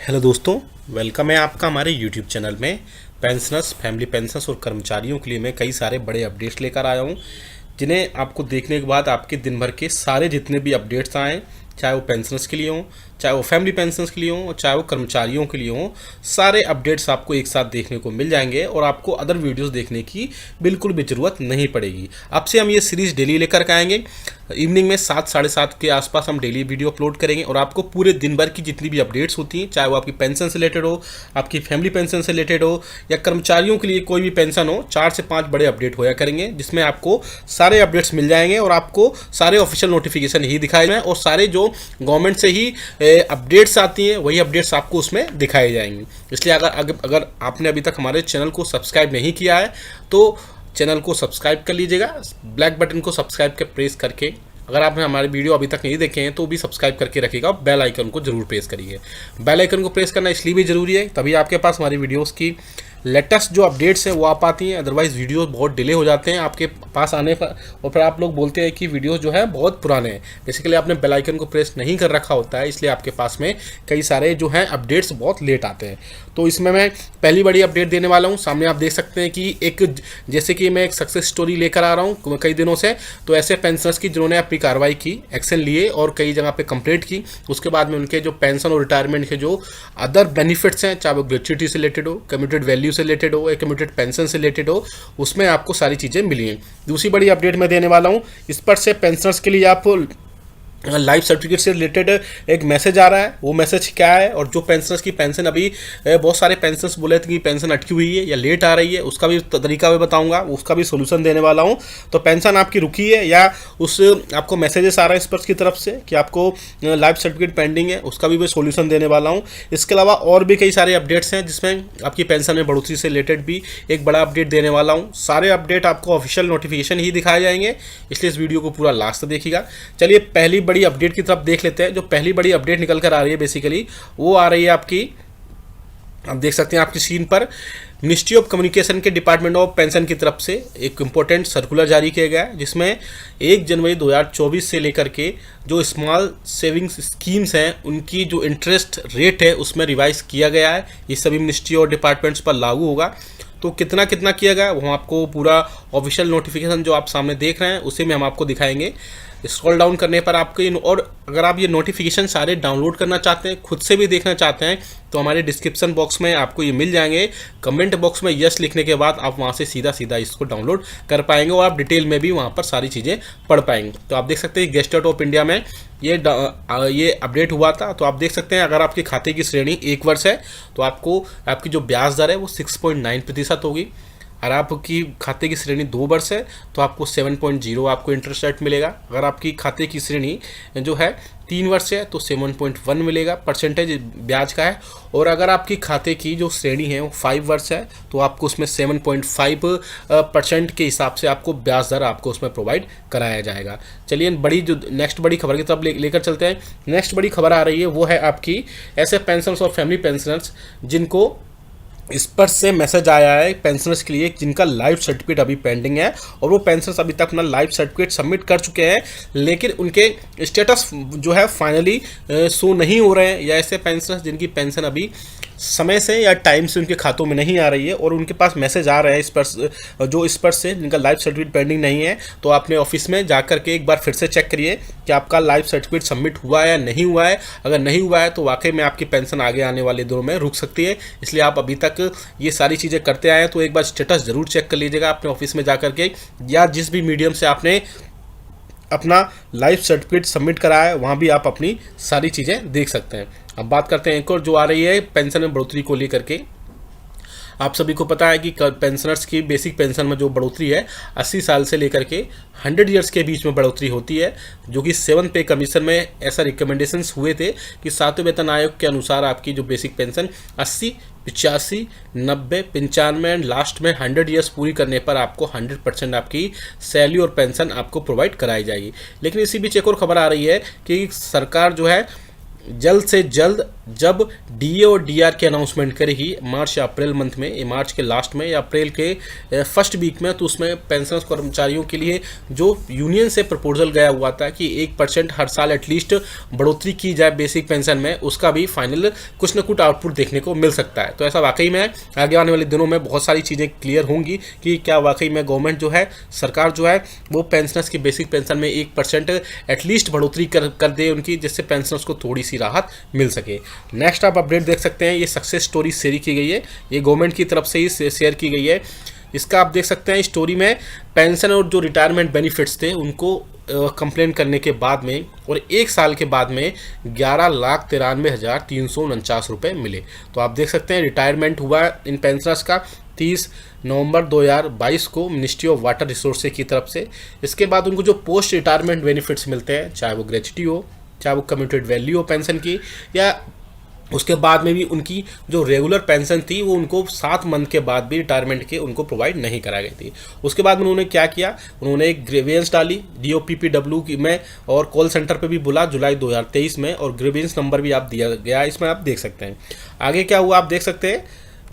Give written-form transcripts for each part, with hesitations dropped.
Hello दोस्तों, welcome है आपका हमारे यूट्यूब चैनल में। पेंशनर्स, फैमिली पेंशनर्स और कर्मचारियों के लिए मैं कई सारे बड़े अपडेट्स लेकर आया हूँ, जिन्हें आपको देखने के बाद आपके दिन भर के सारे जितने भी अपडेट्स आए, चाहे वो पेंशनर्स के लिए हों, चाहे वो फैमिली पेंशनर्स के लिए हों, और चाहे वो कर्मचारियों के लिए हों, सारे अपडेट्स आपको एक साथ देखने को मिल जाएंगे और आपको अदर वीडियोस देखने की बिल्कुल भी ज़रूरत नहीं पड़ेगी। अब से हम ये सीरीज़ डेली लेकर के आएंगे। इवनिंग में 7 साढ़े 7 के आसपास हम डेली वीडियो अपलोड करेंगे और आपको पूरे दिन भर की जितनी भी अपडेट्स होती हैं, चाहे वो आपकी पेंशन से रिलेटेड हो, आपकी फैमिली पेंशन से रिलेटेड हो, या कर्मचारियों के लिए कोई भी पेंशन हो, 4 से 5 बड़े अपडेट होया करेंगे, जिसमें आपको सारे अपडेट्स मिल जाएंगे और आपको सारे ऑफिशियल नोटिफिकेशन ही दिखाए जाएंगे और सारे जो गवर्नमेंट से ही अपडेट्स आती हैं वही अपडेट्स आपको उसमें दिखाए जाएंगे। इसलिए अगर आपने अभी तक हमारे चैनल को सब्सक्राइब नहीं किया है तो चैनल को सब्सक्राइब कर लीजिएगा। ब्लैक बटन को सब्सक्राइब के प्रेस करके, अगर आपने हमारे वीडियो अभी तक नहीं देखे हैं तो भी सब्सक्राइब करके रखिएगा और बेल आइकन को जरूर प्रेस करिए। बेल आइकन को प्रेस करना इसलिए भी ज़रूरी है, तभी आपके पास हमारी वीडियोस की लेटेस्ट जो अपडेट्स हैं वो आ पाती हैं। अदरवाइज़ वीडियो बहुत डिले हो जाते हैं आपके पास आने पर और फिर आप लोग बोलते हैं कि वीडियोस जो है बहुत पुराने हैं। बेसिकली आपने बेल आइकन को प्रेस नहीं कर रखा होता है, इसलिए आपके पास में कई सारे जो हैं अपडेट्स बहुत लेट आते हैं। तो इसमें मैं पहली बड़ी अपडेट देने वाला हूँ। सामने आप देख सकते हैं कि जैसे कि मैं एक सक्सेस स्टोरी लेकर आ रहा हूँ कई दिनों से। तो ऐसे पेंशनर्स की जिन्होंने अपनी कार्रवाई की, एक्शन लिए और कई जगह पे कंप्लीट की, उसके बाद में उनके जो पेंशन और रिटायरमेंट के जो अदर बेनिफिट्स हैं, चाहे वो ग्रेच्युटी से रिलेटेड हो, कम्यूटेड वैल्यू से रिलेटेड हो या कम्यूटेड पेंशन से रिलेटेड हो, उसमें आपको सारी चीज़ें मिली हैं। दूसरी बड़ी अपडेट मैं देने वाला हूँ, इस पर से पेंशनर्स के लिए आप लाइफ सर्टिफिकेट से रिलेटेड एक मैसेज आ रहा है। वो मैसेज क्या है, और जो पेंशनर्स की पेंशन अभी बहुत सारे पेंशनर्स बोले थे कि पेंशन अटकी हुई है या लेट आ रही है, उसका भी तरीका मैं बताऊंगा, उसका भी सोल्यूशन देने वाला हूं। तो पेंशन आपकी रुकी है या उस आपको मैसेजेस आ रहा है इस पर की तरफ से कि आपको लाइफ सर्टिफिकेट पेंडिंग है, उसका भी मैं सोल्यूशन देने वाला हूँ। इसके अलावा और भी कई सारे अपडेट्स हैं जिसमें आपकी पेंशन में बढ़ोतरी से रिलेटेड भी एक बड़ा अपडेट देने वाला हूँ। सारे अपडेट आपको ऑफिशियल नोटिफिकेशन ही दिखाए जाएंगे, इसलिए इस वीडियो को पूरा लास्ट तक देखिएगा। चलिए पहली बड़ी अपडेट की तरफ देख लेते हैं। जो पहली बड़ी अपडेट निकल कर आ रही है बेसिकली वो आ रही है आपकी, आप देख सकते हैं आपकी स्क्रीन पर, मिनिस्ट्री ऑफ कम्युनिकेशन के डिपार्टमेंट ऑफ पेंशन की तरफ से एक इंपॉर्टेंट सर्कुलर जारी किया गया है, जिसमें 1 जनवरी 2024 से लेकर के जो स्मॉल सेविंग्स स्कीम्स हैं उनकी जो इंटरेस्ट रेट है उसमें रिवाइज किया गया है। ये सभी मिनिस्ट्री और डिपार्टमेंट्स पर लागू होगा। तो कितना कितना किया गया वो आपको पूरा ऑफिशियल नोटिफिकेशन जो आप सामने देख रहे हैं उसे में हम आपको दिखाएंगे। स्क्रॉल डाउन करने पर आपको, और अगर आप ये नोटिफिकेशन सारे डाउनलोड करना चाहते हैं, खुद से भी देखना चाहते हैं, तो हमारे डिस्क्रिप्शन बॉक्स में आपको ये मिल जाएंगे। कमेंट बॉक्स में यस लिखने के बाद आप वहाँ से सीधा सीधा इसको डाउनलोड कर पाएंगे और आप डिटेल में भी वहाँ पर सारी चीज़ें पढ़ पाएंगे। तो आप देख सकते हैं गेस्टेड ऑफ इंडिया में ये अपडेट हुआ था। तो आप देख सकते हैं अगर आपके खाते की श्रेणी 1 वर्ष है तो आपको आपकी जो ब्याज दर है वो 6.9% होगी। अगर आपकी खाते की श्रेणी 2 वर्ष है तो आपको 7.0 आपको इंटरेस्ट रेट मिलेगा। अगर आपकी खाते की श्रेणी जो है 3 वर्ष है तो 7.1 मिलेगा, परसेंटेज ब्याज का है। और अगर आपकी खाते की जो श्रेणी है वो 5 वर्ष है तो आपको उसमें 7.5% के हिसाब से आपको ब्याज दर आपको उसमें प्रोवाइड कराया जाएगा। चलिए बड़ी जो नेक्स्ट बड़ी खबर की तरफ लेकर चलते हैं। नेक्स्ट बड़ी खबर आ रही है वो है आपकी ऐसे पेंशनर्स और फैमिली पेंशनर्स जिनको इस पर से मैसेज आया है पेंशनर्स के लिए जिनका लाइफ सर्टिफिकेट अभी पेंडिंग है और वो पेंशनर्स अभी तक अपना लाइफ सर्टिफिकेट सबमिट कर चुके हैं, लेकिन उनके स्टेटस जो है फाइनली शो नहीं हो रहे हैं, या ऐसे पेंशनर्स जिनकी पेंशन अभी समय से या टाइम से उनके खातों में नहीं आ रही है और उनके पास मैसेज आ रहे हैं इस पर से जिनका लाइफ सर्टिफिकेट पेंडिंग नहीं है। तो अपने ऑफिस में जा कर के एक बार फिर से चेक करिए कि आपका लाइफ सर्टिफिकेट सबमिट हुआ है या नहीं हुआ है। अगर नहीं हुआ है तो वाकई में आपकी पेंशन आगे आने वाले दिनों में रुक सकती है। इसलिए आप अभी तक ये सारी चीज़ें करते आए हैं तो एक बार स्टेटस ज़रूर चेक कर लीजिएगा अपने ऑफिस में जा कर के, या जिस भी मीडियम से आपने अपना लाइफ सर्टिफिकेट सबमिट कराया है वहाँ भी आप अपनी सारी चीज़ें देख सकते हैं। अब बात करते हैं एक और जो आ रही है पेंशन में बढ़ोतरी को लेकर के। आप सभी को पता है कि पेंशनर्स की बेसिक पेंशन में जो बढ़ोतरी है 80 साल से लेकर के 100 ईयर्स के बीच में बढ़ोतरी होती है, जो कि 7th पे कमीशन में ऐसा रिकमेंडेशंस हुए थे कि 7वें वेतन आयोग के अनुसार आपकी जो बेसिक पेंशन 80, 85, 90, 95 एंड लास्ट में 100 ईयर्स पूरी करने पर आपको 100% आपकी सैलरी और पेंशन आपको प्रोवाइड कराई जाएगी। लेकिन इसी बीच एक और खबर आ रही है कि सरकार जो है जल्द से जल्द जब डीए और डीआर की अनाउंसमेंट करेगी मार्च या अप्रैल मंथ में, मार्च के लास्ट में या अप्रैल के फर्स्ट वीक में, तो उसमें पेंशन कर्मचारियों के लिए जो यूनियन से प्रपोजल गया हुआ था कि 1% हर साल एटलीस्ट बढ़ोतरी की जाए बेसिक पेंशन में, उसका भी फाइनल कुछ न कुछ आउटपुट देखने को मिल सकता है। तो ऐसा वाकई में आगे आने वाले दिनों में बहुत सारी चीज़ें क्लियर होंगी कि क्या वाकई में गवर्नमेंट जो है, सरकार जो है, वो पेंशनर्स की बेसिक पेंशन में 1% एटलीस्ट बढ़ोतरी कर दे उनकी, जिससे पेंशनर्स को थोड़ी सी राहत मिल सके। नेक्स्ट आप अपडेट देख सकते हैं, ये सक्सेस स्टोरी शेयर की गई है, ये गवर्नमेंट की तरफ से ही शेयर की गई है। इसका आप देख सकते हैं स्टोरी में पेंशन और जो रिटायरमेंट बेनिफिट्स थे उनको कंप्लेन करने के बाद में और 1 साल के बाद में 11,93,349 रुपये मिले। तो आप देख सकते हैं रिटायरमेंट हुआ इन पेंशनर्स का 30 नवंबर 2022 को मिनिस्ट्री ऑफ वाटर रिसोर्सेज की तरफ से। इसके बाद उनको जो पोस्ट रिटायरमेंट बेनिफिट्स मिलते हैं, चाहे वो ग्रेच्युटी हो, चाहे वो कम्यूटेड वैल्यू हो पेंशन की, या उसके बाद में भी उनकी जो रेगुलर पेंशन थी वो उनको 7 मंथ के बाद भी रिटायरमेंट के उनको प्रोवाइड नहीं करा गई थी। उसके बाद में उन्होंने क्या किया, उन्होंने एक ग्रीवेंस डाली DOPPW में और कॉल सेंटर पे भी बुला जुलाई 2023 में, और ग्रीवेंस नंबर भी आप दिया गया इसमें, आप देख सकते हैं। आगे क्या हुआ आप देख सकते हैं,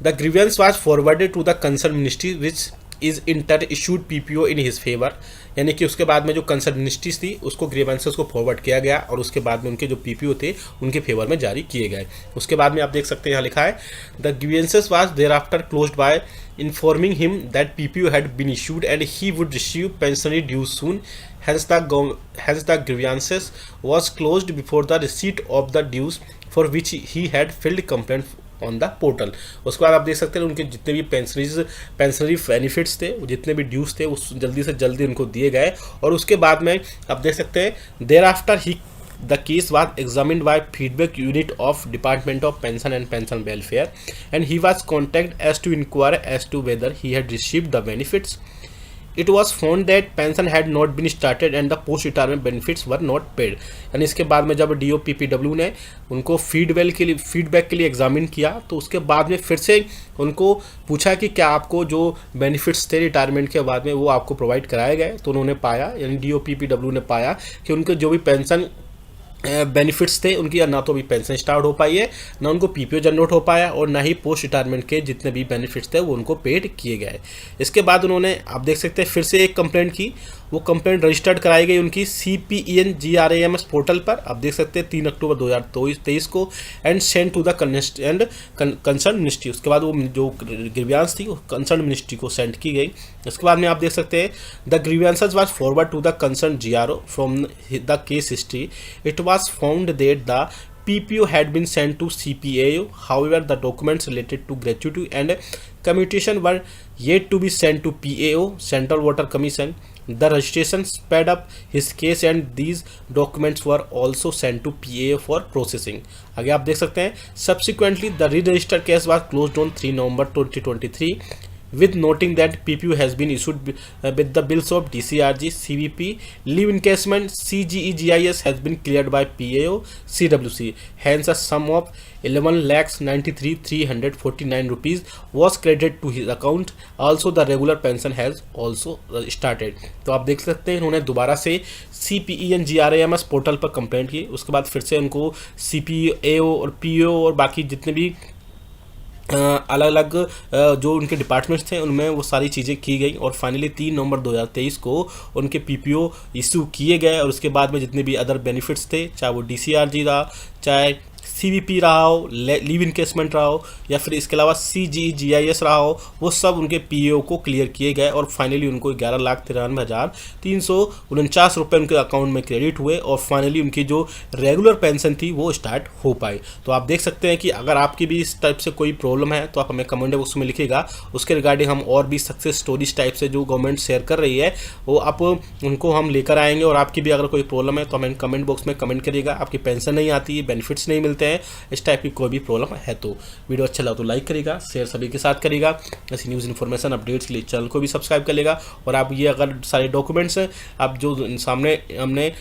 the grievance was forwarded to the concern ministry which is inter issued PPO in his favour, यानी कि उसके बाद में जो कंसर्न मिनिस्ट्रीज थी उसको ग्रीवेंसेस को फॉरवर्ड किया गया और उसके बाद में उनके जो PPO थे उनके फेवर में जारी किए गए। उसके बाद में आप देख सकते हैं यहाँ लिखा है, the grievances was thereafter closed by informing him that PPO had been issued and he would receive pensionary dues soon. Hence the grievances was closed before the receipt of the dues for which he had filed complaint on the portal. उसके बाद आप देख सकते हैं उनके जितने भी pensionary benefits थे, जितने भी ड्यूज थे, उस जल्दी से जल्दी उनको दिए गए। और उसके बाद में आप देख सकते हैं thereafter he the case was examined by feedback unit of department of pension and pension welfare and he was contact as to inquire as to whether he had received the benefits. It was found that pension had not been started and the post retirement benefits were not paid। यानी इसके बाद में जब DOPPW ने उनको feedback के लिए examine किया तो उसके बाद में फिर से उनको पूछा कि क्या आपको जो बेनिफिट्स थे रिटायरमेंट के बाद में वो आपको प्रोवाइड कराए गए, तो उन्होंने पाया, यानी DOPPW ने पाया कि उनके जो भी पेंशन बेनिफिट्स थे उनकी ना तो भी पेंशन स्टार्ट हो पाई है, ना उनको PPO जनरेट हो पाया, और ना ही पोस्ट रिटायरमेंट के जितने भी बेनिफिट्स थे वो उनको पेड किए गए। इसके बाद उन्होंने आप देख सकते हैं फिर से एक कंप्लेंट की, वो कंप्लेंट रजिस्टर्ड कराई गई उनकी CPEN GRAMS पोर्टल पर, आप देख सकते हैं 3 अक्टूबर 2023 को, and send to the concern ministry. उसके बाद वो जो ग्रीवेंस थी वो कंसर्न मिनिस्ट्री को सेंड की गई। इसके बाद में आप देख सकते हैं the grievances was forward to the concern GRO from the case history. It was found that the PPO had been sent to CPAO. However, the documents related to gratuity and commutation were yet to be sent to PAO, Central Water Commission. The registration sped up his case and these documents were also sent to PAO for processing. आगे आप देख सकते हैं subsequently the re-registered case was closed on 3 November 2023. with noting that PPO has been issued with the bills of DCRG, CVP, leave encashment, CGE-GIS has been cleared by PAO, CWC. Hence, a sum of 11,93,349 rupees was credited to his account. Also, the regular pension has also started. तो आप देख सकते हैं इन्होंने दोबारा से CPEN GRAMS portal पर complaint की, उसके बाद फिर से उनको CPAO और PO और बाकी जितने भी अलग अलग जो उनके डिपार्टमेंट्स थे उनमें वो सारी चीज़ें की गई और फाइनली 3 नवंबर 2023 को उनके PPO इशू किए गए। और उसके बाद में जितने भी अदर बेनिफिट्स थे, चाहे वो DCRG रहा, चाहे CVP रहा हो, लीव इनकेसमेंट रहा हो, या फिर इसके अलावा CGE-GIS रहा हो, वो सब उनके PAO को क्लियर किए गए और फाइनली उनको 11,93,349 रुपये उनके अकाउंट में क्रेडिट हुए और फाइनली उनकी जो रेगुलर पेंशन थी वो स्टार्ट हो पाई। तो आप देख सकते हैं कि अगर आपकी भी इस टाइप से कोई प्रॉब्लम है तो आप हमें कमेंट बॉक्स में लिखिएगा, उसके रिगार्डिंग हम और भी सक्सेस स्टोरीज टाइप से जो गवर्नमेंट शेयर कर रही है वो आप उनको हम लेकर आएंगे। और आपकी भी अगर कोई प्रॉब्लम है तो हमें कमेंट बॉक्स में कमेंट करिएगा, आपकी पेंशन नहीं आती, बेनिफिट्स नहीं मिलते हैं, इस टाइप की कोई भी प्रॉब्लम है तो वीडियो अच्छा लगा तो लाइक करिएगा, शेयर सभी के साथ करिएगा। ऐसी न्यूज़ इन्फॉर्मेशन अपडेट्स के लिए चैनल को भी सब्सक्राइब करिएगा। और आप ये अगर सारे डॉक्यूमेंट्स आप जो सामने हमने